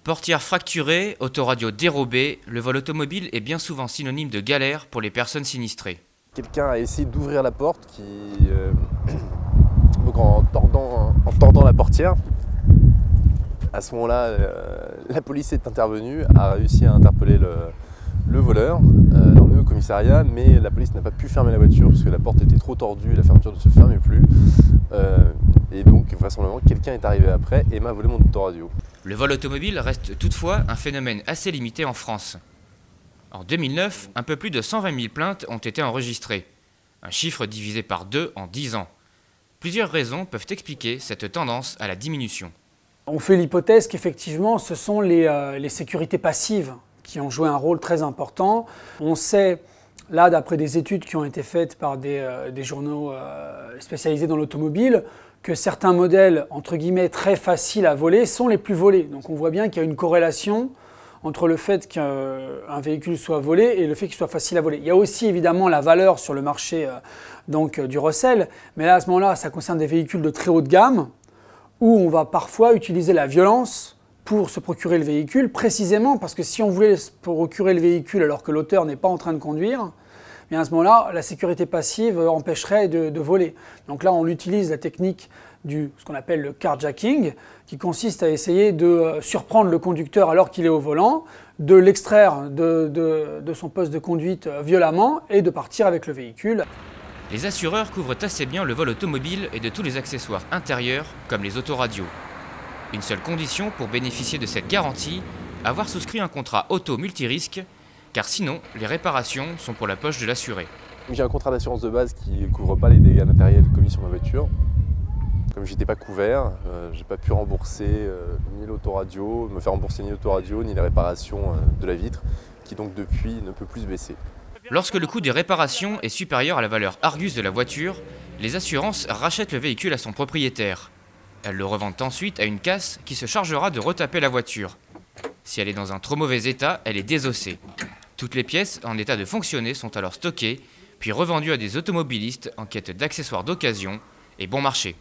Portière fracturée, autoradio dérobée, le vol automobile est bien souvent synonyme de galère pour les personnes sinistrées. Quelqu'un a essayé d'ouvrir la porte donc en tordant la portière. À ce moment-là, la police est intervenue, a réussi à interpeller le voleur, l'a emmené au commissariat, mais la police n'a pas pu fermer la voiture parce que la porte était trop tordue et la fermeture ne se fermait plus. Et donc, vraisemblablement, quelqu'un est arrivé après et m'a volé mon autoradio. Le vol automobile reste toutefois un phénomène assez limité en France. En 2009, un peu plus de 120 000 plaintes ont été enregistrées, un chiffre divisé par 2 en 10 ans. Plusieurs raisons peuvent expliquer cette tendance à la diminution. On fait l'hypothèse qu'effectivement, ce sont les sécurités passives qui ont joué un rôle très important. On sait, là, d'après des études qui ont été faites par des journaux spécialisés dans l'automobile, que certains modèles, entre guillemets, très faciles à voler sont les plus volés. Donc on voit bien qu'il y a une corrélation entre le fait qu'un véhicule soit volé et le fait qu'il soit facile à voler. Il y a aussi évidemment la valeur sur le marché du resell, mais là, à ce moment-là, ça concerne des véhicules de très haute gamme, où on va parfois utiliser la violence pour se procurer le véhicule, précisément parce que si on voulait se procurer le véhicule alors que l'auteur n'est pas en train de conduire, bien à ce moment-là, la sécurité passive empêcherait de voler. Donc là, on utilise la technique ce qu'on appelle le carjacking, qui consiste à essayer de surprendre le conducteur alors qu'il est au volant, de l'extraire de son poste de conduite violemment et de partir avec le véhicule. Les assureurs couvrent assez bien le vol automobile et de tous les accessoires intérieurs, comme les autoradios. Une seule condition pour bénéficier de cette garantie, avoir souscrit un contrat auto multirisque, car sinon, les réparations sont pour la poche de l'assuré. J'ai un contrat d'assurance de base qui ne couvre pas les dégâts matériels commis sur ma voiture. Comme je n'étais pas couvert, je n'ai pas pu rembourser ni l'autoradio, me faire rembourser ni l'autoradio, ni les réparations de la vitre, qui donc depuis ne peut plus se baisser. Lorsque le coût des réparations est supérieur à la valeur Argus de la voiture, les assurances rachètent le véhicule à son propriétaire. Elles le revendent ensuite à une casse qui se chargera de retaper la voiture. Si elle est dans un trop mauvais état, elle est désossée. Toutes les pièces en état de fonctionner sont alors stockées, puis revendues à des automobilistes en quête d'accessoires d'occasion et bon marché.